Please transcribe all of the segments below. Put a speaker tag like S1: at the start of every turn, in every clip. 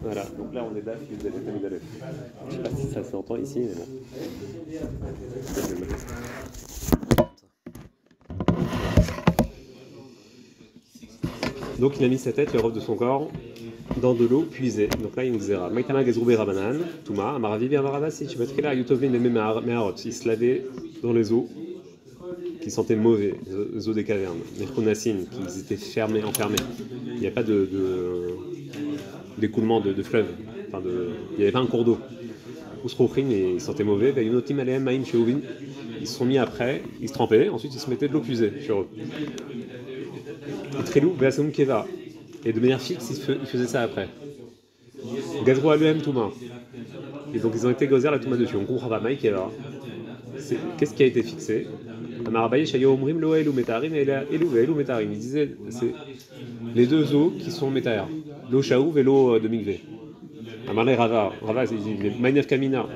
S1: Voilà, donc là on est DAF, Yudalef, Amidalef. Je sais pas si ça s'entend ici, mais bon. Donc il a mis sa tête, le robe de son corps, dans de l'eau puisée. Donc là il nous dira Maïtama Gazroube Rabanan, Touma, Amaravivi Amaravasi, tu vas te là, Yutovin, les Meharot. Il se lavait dans les eaux qui sentaient mauvais, les eaux des cavernes, les Khunassin, qui étaient fermés, enfermés. Il n'y a pas d'écoulement de fleuve, enfin il n'y avait pas un cours d'eau. Ousrochrin, et ils sentaient mauvais, Vayunotim Aleem Maïm Sheovin. Ils se sont mis après, ils se trempaient, ensuite ils se mettaient de l'eau puisée sur eux. Et Trilou, Beasoum Keva. Et de manière fixe, ils faisaient ça après. Gazro Aluem Touma. Et donc ils ont été gozer la Touma dessus. On comprend pas Maï Keva. Qu'est-ce qui a été fixé? Amarabaye Shayo Omrim Lo Elu Metarin et Elu Metarin. Il disait c'est les deux eaux qui sont Metaher. L'eau Shaouv et l'eau de Mikvé. Amarle Rava, il dit Maïnef Kamina.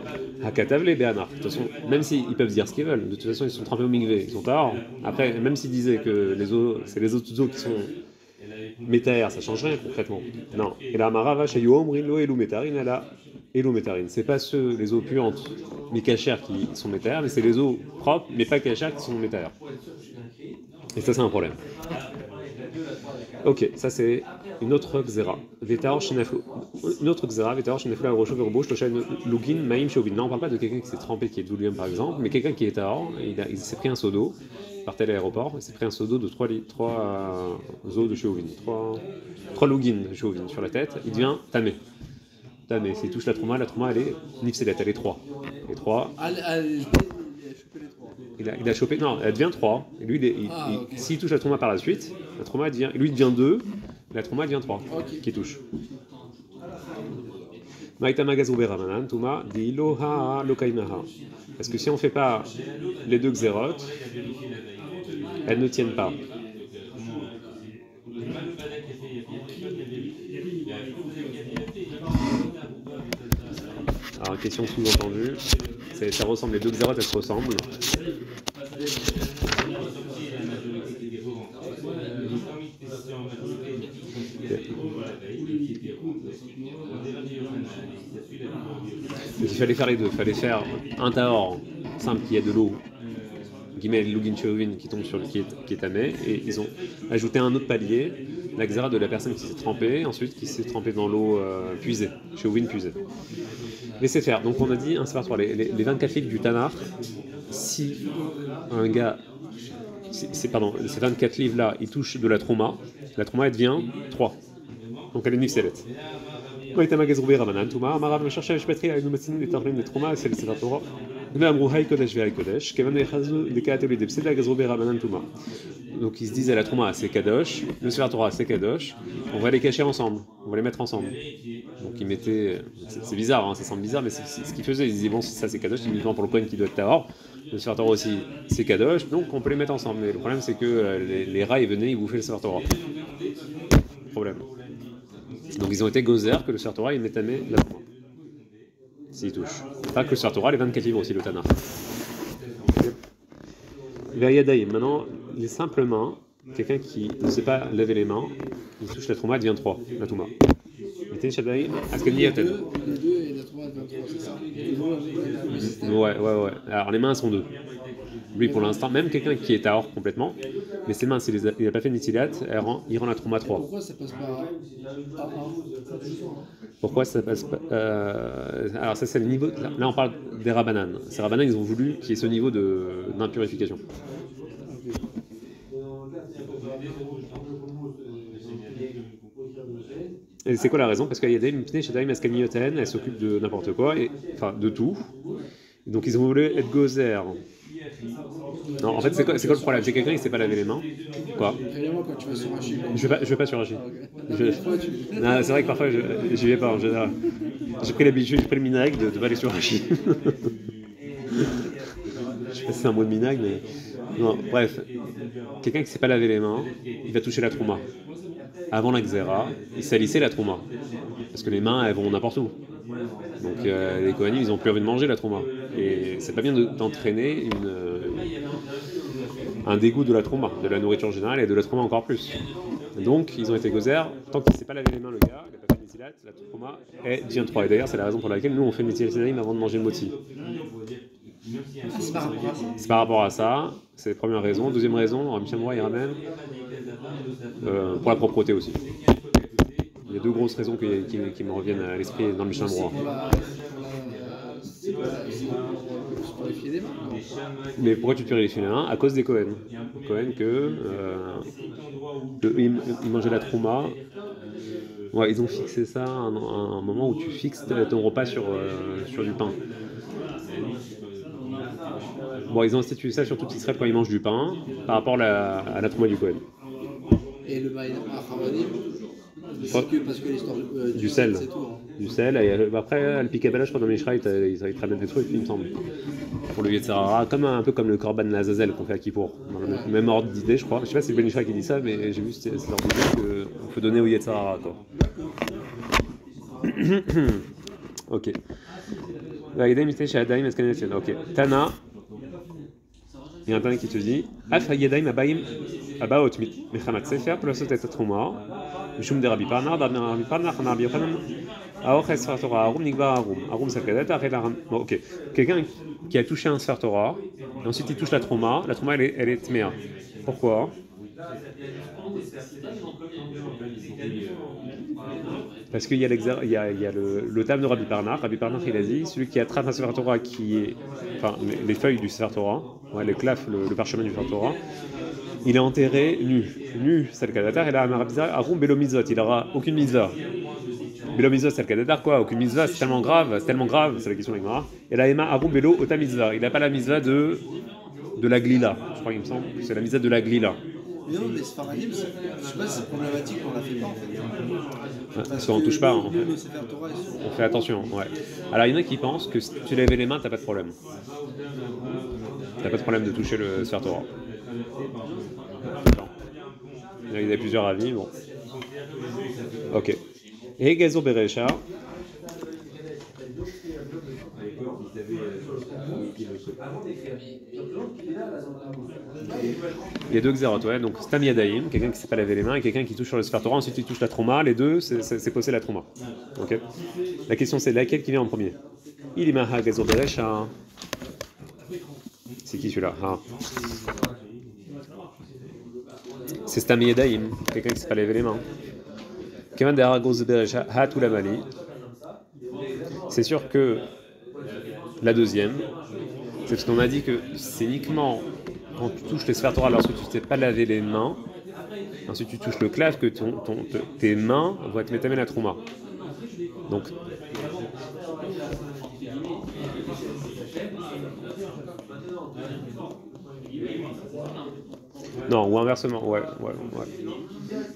S1: Hakatavle Beanar. De toute façon, même s'ils peuvent dire ce qu'ils veulent, de toute façon ils sont trempés au Mikvé. Ils sont tard. Après, même s'ils disaient que les eaux, c'est les autres eaux qui sont Métaher, ça change rien concrètement. Non. Et la Amarava chez Yoomri, l'eau et l'eau métarine, elle a l'eau métarine. C'est pas les eaux puantes, mais cachères qui sont métaher, mais c'est les eaux propres, mais pas cachères qui sont métaher. Et ça, c'est un problème. Ok, ça c'est une autre xéra. Une autre xéra, Vétaor Shenefou, la Rocho, Verobo, Shtosha, Lugin, Maïm, Chauvin. Là, on parle pas de quelqu'un qui s'est trempé, qui est doulium par exemple, mais quelqu'un qui est Taor, il s'est pris un seau d'eau, partait à l'aéroport, il s'est pris un seau d'eau de 3 eaux de Chauvin, 3 Lugin de Chauvin sur la tête, il devient Tamé. Tamé, s'il touche la Trouma elle est Nifselet, elle est 3. Et 3. Il a chopé, non, elle devient 3. Et lui, s'il touche la Trouma par la suite, la Trouma devient, lui devient 2, la Trouma devient 3, qui touche. Maïtama Gazroube Ramanan, Touma, di Iloha Lokaimaha. Parce que si on ne fait pas les deux xérotes, elles ne tiennent pas. Alors, question sous-entendue, ça ressemble, les deux xérotes elles se ressemblent. Donc, il fallait faire les deux, il fallait faire un taor simple qui a de l'eau, guillemets, Lugin Chauvin qui tombe sur le qui est tamé, et ils ont ajouté un autre palier, la xéra de la personne qui s'est trempée, ensuite qui s'est trempée dans l'eau puisée, Chauvin puisée. Laissez faire. Donc on a dit un séparat, les 24 livres du Tanakh, si un gars, ces 24 livres là, il touche de la Trouma elle devient 3. Donc elle est Nifselet. Maïtama Gazroube Ramanan, Touma, Amarav me cherchait, je mettrai avec nous matin les Tarlim, les Trouma, c'est le Sefer Torah. Donc ils se disent à la Trouma c'est Kadosh, le Sefer Torah c'est Kadosh, on va les cacher ensemble, on va les mettre ensemble. Donc ils mettaient, c'est bizarre, hein, ça semble bizarre, mais c'est ce qu'ils faisaient, ils disaient bon ça c'est Kadosh, c'est uniquement pour le Kohen qui doit être Tahor, le Sefer Torah aussi c'est Kadosh, donc on peut les mettre ensemble. Mais le problème c'est que les rats ils venaient, ils bouffaient le Sefer Torah. Problème. Donc ils ont été gozer que le Sefer Torah il met tamé la Trouma. S'il touche. Pas que le Sefer Torah, les 24 livres aussi, le Tanakh. Yadaïm, maintenant, les simples mains, quelqu'un qui ne sait pas laver les mains, il touche la Trouma, elle devient 3, la Touma. Mettez Shadaïm, Askeniyatan. Ouais. Alors les mains sont 2. Lui pour l'instant, même quelqu'un qui est à hors complètement, mais ses mains, s'il n'a pas fait Nitilat, il rend la Trouma 3.
S2: Pourquoi ça passe pas à 1?
S1: Pourquoi ça passe pas Alors ça c'est le niveau. Là on parle des Rabbanan. Ces Rabbanan ils ont voulu qu'il y ait ce niveau d'impurification. Et c'est quoi la raison? Parce qu'il y a des Mipnei Shadaim Askanioten, elle s'occupe de n'importe quoi, enfin de tout. Donc ils ont voulu être gozer. Non, en fait c'est quoi le problème? J'ai quelqu'un qui ne sait pas laver les mains. Quoi?
S2: Quand tu vas sur Rachid.
S1: Je vais pas sur Rachid.
S2: Okay.
S1: Non, c'est vrai que parfois j'y vais pas en général. J'ai pris l'habitude, j'ai pris le minag de pas aller sur Rachid. Je sais pas si c'est un mot de minag, mais non. Bref, quelqu'un qui ne sait pas laver les mains, il va toucher la Trouma. Avant la xéra, il salissait la Trouma. Parce que les mains, elles vont n'importe où. Donc les Kohanim, ils ont plus envie de manger la Trouma. Et c'est pas bien d'entraîner un dégoût de la Trouma, de la nourriture générale et de la Trouma encore plus. Donc ils ont été gozer, tant qu'il ne sait pas laver les mains le gars, il a pas fait Netilat, la Trouma est Dien 3. Et d'ailleurs, c'est la raison pour laquelle nous on fait Netilat Yadayim avant de manger le moti.
S2: C'est par rapport à ça.
S1: C'est par rapport à ça, c'est la première raison. Deuxième raison, Rabbi Shammua il ramène pour la propreté aussi. Il y a deux grosses raisons qui me reviennent à l'esprit dans le Mishnah Brura.
S2: C'est pour les pieds des mains.
S1: Mais pourquoi tu purifies les filets des mains? À cause des Cohen. Cohen ils mangeaient la trouma. Ouais, ils ont fixé ça à un moment où tu fixes ton repas sur du pain. Bon, ils ont institué ça sur tout Israël quand ils mangent du pain par rapport à la trouma du Cohen.
S2: Et le maïna Harabanim, parce que l'histoire
S1: du sel.
S2: C'est tout. Hein.
S1: Du sel, et après, le piquet je crois, dans Mishra, ils te ramènent des trucs, il me semble. Pour le Yetzirara, un peu comme le Korban Lazazel qu'on fait à Kippour. Dans le même ordre d'idée, je crois. Je sais pas si c'est Ben Mishra qui dit ça, mais j'ai vu cet ordre d'idée qu'on peut donner au Yetzirara, quoi. Ok. Ok. Tana. Il y a un Tana qui te dit Af Yadaim Abaim Abaot Mechamat Sefer, Pelosot et Truma, Mishum de Rabbi Parnar, Rabbi Parnar, Rabbi Yochanan, Aoches Sfer Torah, Arum Nigba Arum, Arum Salkadet, Arum. Bon, ok. Quelqu'un qui a touché un Sfer Torah, et ensuite il touche la Trouma elle est Tmea. Pourquoi? Parce qu'il y a le Tam de Rabbi Parnar. Rabbi Parnar, il a dit celui qui attrape un Sefer Torah qui est. Enfin, les feuilles du Sefer Torah, le claf, le parchemin du Sefer Torah, il est enterré nu. Nu, c'est le Kadatar, et là, Arum Belo Mitzvot, il n'aura aucune mitzvah. Belo Mitzvot, c'est le Kadatar, quoi? Aucune mitzvah, c'est tellement grave, c'est la question de l'Gemara. Et là, Ema Arum Belo Ota Mitzvah, il n'a pas la mitzvah de la glila. Je crois qu'il me semble que c'est la mitzvah de la glila.
S2: Mais non, les Sfaradim, je sais pas si c'est problématique qu'on la fait pas en fait.
S1: Parce qu'on ne touche pas, en fait.
S2: Le Sefer Torah,
S1: On fait attention, ouais. Alors il y en a qui pensent que si tu lèves les mains, t'as pas de problème. T'as pas de problème de toucher le Sefer Torah. Il y a plusieurs avis, bon. Ok. Et Gazo Berecha. Il y a deux xérotes, ouais. Donc Stam Yadaim, quelqu'un qui ne sait pas laver les mains, et quelqu'un qui touche sur le Sefer Torah, ensuite il touche la Trouma. Les deux, c'est posséder la Trouma. Ok. La question c'est laquelle qui vient en premier? Ilimaha Gazo Berecha. C'est qui celui-là? C'est Stam Yadaim, quelqu'un qui ne sait pas laver les mains. Kevan Dehara Gazo Berecha Hatu Lamali. C'est sûr que la deuxième, c'est parce qu'on a dit que c'est uniquement quand tu touches les Sefer Torah lorsque tu ne sais pas laver les mains, ensuite tu touches le clav que tes mains vont être métamées la trouma. Donc, non, ou inversement, ouais. De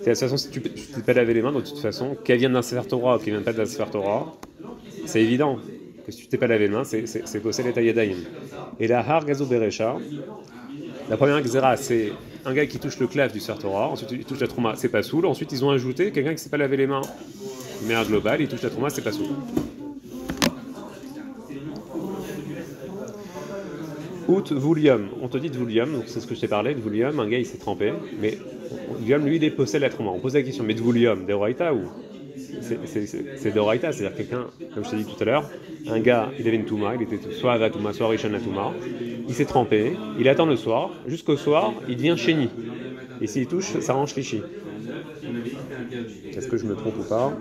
S1: toute façon, si tu ne sais pas laver les mains, de toute façon, qu'elles viennent d'un Sefer Torah ou qu'elles viennent pas d'un Sefer Torah, c'est évident que si tu t'es pas lavé les mains, c'est posséder les Yadaim. Et la Har Gazo Berecha, la première xéra, c'est un gars qui touche le clav du Sefer Torah, ensuite il touche la trouma, c'est pas soul. Ensuite ils ont ajouté quelqu'un qui ne s'est pas lavé les mains, mais un global, il touche la trouma, c'est pas soul. Out Voulium, on te dit de Voulium, donc c'est ce que je t'ai parlé, de Voulium, un gars il s'est trempé, mais Voulium lui il possède la trouma. On pose la question, mais de Voulium, d'Oraita ou c'est d'Oraita, c'est-à-dire quelqu'un, comme je t'ai dit tout à l'heure, un gars, il avait une touma, il était soit Avatouma, soit Rishon Touma, il s'est trempé, il attend le soir, jusqu'au soir, il devient Chéni. Et s'il touche, ça rend Shlishi. Est-ce que je me trompe ou pas?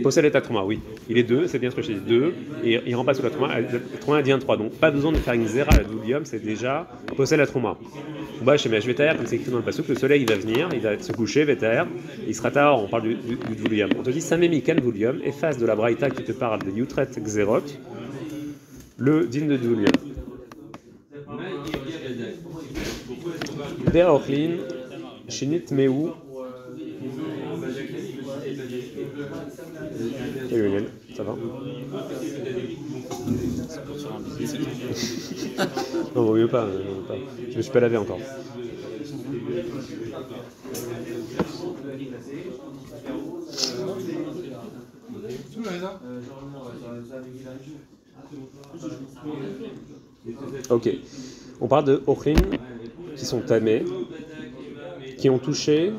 S1: Possède ta trouma, oui. Il est 2, c'est bien ce que je dis, 2, et il remplace la trouma devient 3. Donc pas besoin de faire une zéra à la doulium, c'est déjà possède la trouma. Bah, chez Mesh Vétaer, comme c'est écrit dans le passouk, le soleil il va venir, il va se coucher, Vétaer, il sera tard, on parle du doulium. On te dit Samémikan doulium, efface de la braïta qui te parle de Yutret Xerot, le din de doulium. Be'ochlin, Shinit Mehu. Salut Lionel, ça va? Non, vaut mieux pas. Je me suis pas lavé encore. Ok. On parle de Ochrin qui sont tamés, qui ont touché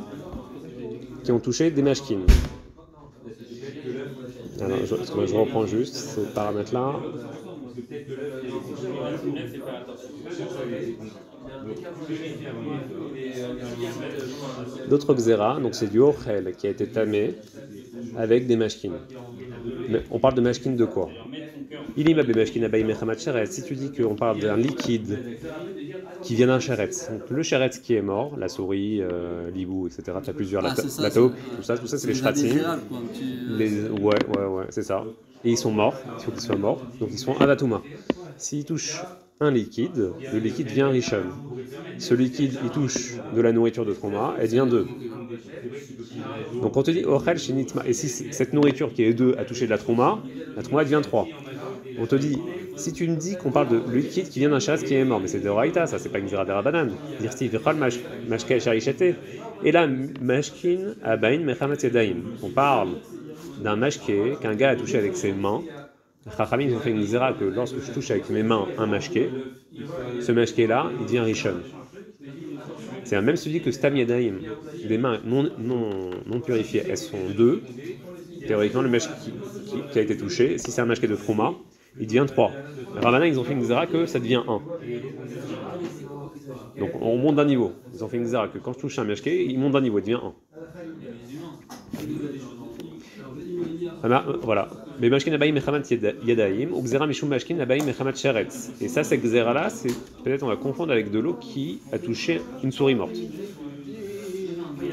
S1: des mashkin. Alors, je reprends juste ces paramètres-là. D'autres xéra, donc c'est du ochel qui a été tamé avec des mashkin. Mais on parle de mashkin de quoi? Si tu dis qu'on parle d'un liquide qui vient d'un sheretz, donc le sheretz qui est mort, la souris, l'hibou, etc., tu as plusieurs, la taupe, tout ça c'est les shratzim. Ouais, c'est ça. Et ils sont morts, il faut qu'ils soient morts, donc ils sont avatuma. S'ils touchent un liquide, le liquide devient rishon. Ce liquide, il touche de la nourriture de trauma, elle devient 2. Donc on te dit, ochel shinitma, et si cette nourriture qui est 2 a touché de la trauma devient 3. On te dit, si tu me dis qu'on parle de liquide qui vient d'un chasse qui est mort, mais c'est de Raïta, ça c'est pas une zera de Rabanan. Dirti vechol mashke sharichete. Et là, mashkin abain mechamat yadaim. On parle d'un mashke qu'un gars a touché avec ses mains. Les Chachamim ont fait une zera que lorsque je touche avec mes mains un mashke, ce mashke là, il devient rishon. C'est même celui que stam yadaim, des mains non purifiées, elles sont 2. Théoriquement, le mashke qui a été touché, si c'est un mashke de Trouma, il devient 3. Les Ravanan, ils ont fait une zera que ça devient 1. Donc on monte d'un niveau. Ils ont fait une zera que quand je touche un mashke, il monte d'un niveau, il devient 1. Voilà. Mais mashkin abaim mechamat yadaim, ou xera mishum mashkin abaim mechamat sheretz. Et ça, cette xera là, c'est peut-être on va confondre avec de l'eau qui a touché une souris morte.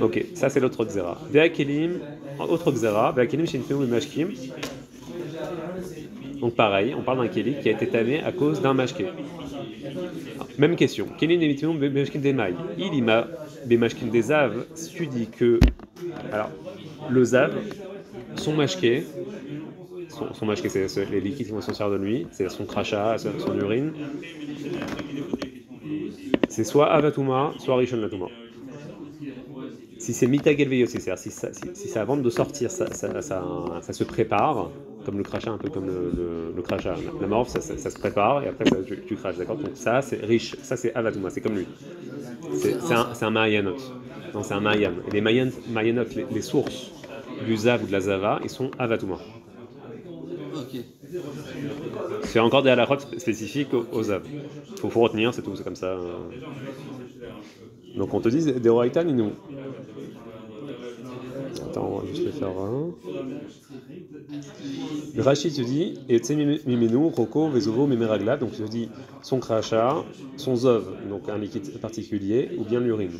S1: Ok, ça c'est l'autre xera. Be'akelim, autre xera, be'akelim shinfeu mashkim. Donc pareil, on parle d'un keli qui a été tamé à cause d'un mashké. Même question. Kelim nemitimum be'mashkim des mailles. Il ima be'mashkim des zav. Si tu dis que, alors, le zav, son mashké, c'est les liquides qui vont sortir de lui, c'est son crachat, son urine. C'est soit avatuma, soit rishon latuma. Si c'est mitagel veyossi, c'est-à-dire si ça avant de sortir, ça se prépare, comme le crachat, un peu comme le crachat, la morphe, ça se prépare et après tu craches, d'accord? Donc ça c'est riche, ça c'est avatuma, c'est comme lui. C'est un mayanot. Non, c'est un mayan. Et les mayanot, les sources du zav ou de la zava, ils sont avatuma.
S2: Ok.
S1: C'est encore des halachot spécifiques aux zav. Faut retenir, c'est tout, c'est comme ça. Donc on te dit des oraïtan inou. Attends, on va juste le faire un. Le Rachid te dit, et Tsemimenu, Roko, Vezovo, Memeragla, donc il te dit son crachat, son zov, donc un liquide particulier, ou bien l'urine.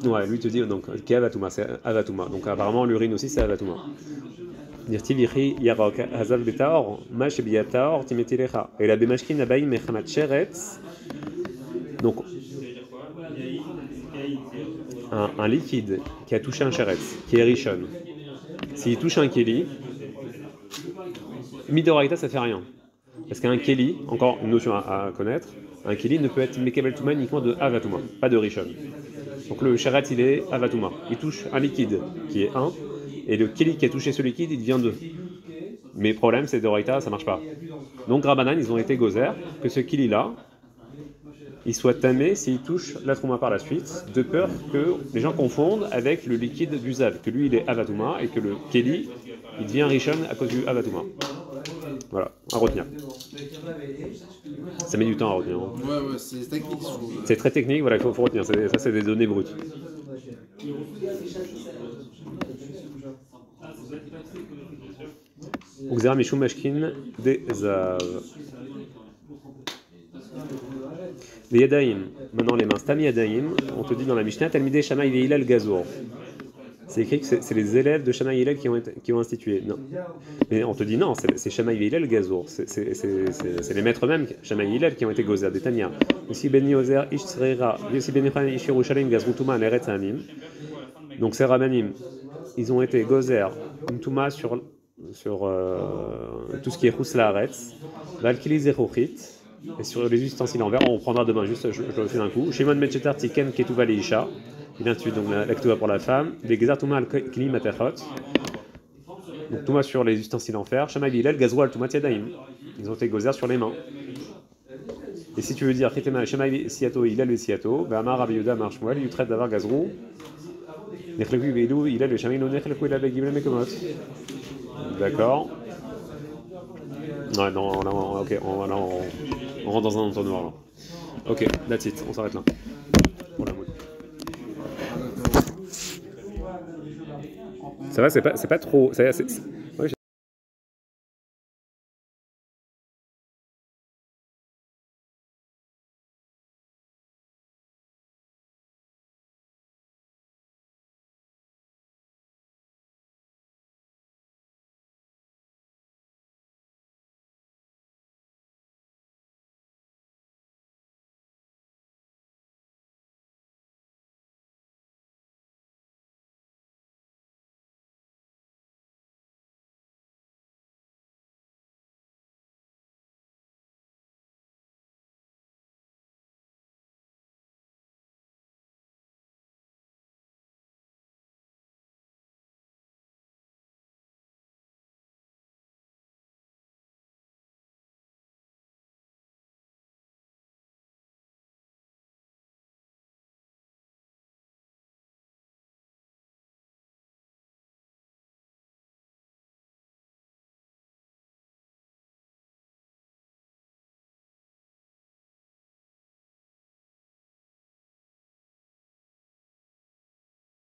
S1: Ouais, lui te dit donc qui avatuma, c'est avatuma. Donc apparemment l'urine aussi c'est avatuma. Dirti yarok hazav betaor mash biyataor timetilecha. Et la bemashkin abaim mechamat sheretz. Donc un liquide qui a touché un sheretz, qui est rishon. S'il touche un keli, midoraita ça fait rien. Parce qu'un keli, encore une notion à connaître, un keli ne peut être mekabel touma uniquement de avatuma, pas de rishon. Donc le sheretz il est avatuma, il touche un liquide qui est 1, et le keli qui a touché ce liquide il devient 2. Mais le problème c'est de Doraita, ça marche pas. Donc Rabbanan ils ont été gozer que ce keli là, il soit tamé s'il touche la trouma par la suite, de peur que les gens confondent avec le liquide du zav, que lui il est avatuma et que le keli il devient rishon à cause du avatuma. Voilà, à retenir. Ça met du temps à retenir. Hein.
S2: Ouais, c'est technique.
S1: C'est très technique, voilà, il faut retenir. Ça, c'est des données brutes. Uxera Mishum Mashkin des Zav. Les Yadaïm, maintenant les mains. Stam Yadaïm, on te dit dans la Mishnah, Talmidei Shamaï Ve'ilal Gazour. C'est écrit que c'est les élèves de Shamaï Hillel qui ont institué. Non. Mais on te dit non, c'est Shamaï Hillel Gazour. C'est les maîtres mêmes, Shamaï Hillel, qui ont été gozer, des Tanya. Aussi Ben Yozer, Ish Tzreira, aussi Ben Yochanan, Ish Yerushalayim, Gazrutuma, Neretz Amim. Donc ces Rabbanim, ils ont été gozer, une Touma sur tout ce qui est Chous Laaretz, Valkili Zechochit, et sur les ustensiles en verre, on prendra demain, juste je le fais d'un coup. Shimon Metchetar Tiken Ketuva Leisha. il institue donc la Ktouba pour la femme, des Gezar Touma al-Kli Matachot, donc Touma sur les ustensiles en fer, Shamaï Bilal, Gazroal Touma Tiadaim, ils ont été gozer sur les mains. Et si tu veux dire Chetema Shamaï Siato, il a le Siato, Amar Rabbi Yehuda Amar Shmuel, il traite d'avoir Gazrou, Nechleku Veilou, il a le Shamaï, Nechleku il a Begibel Mekomot. D'accord. Ouais, non, là, ok, on rentre dans un entonnoir là. Ok, that's it, on s'arrête là. Pour la mode. Ça va, c'est pas trop.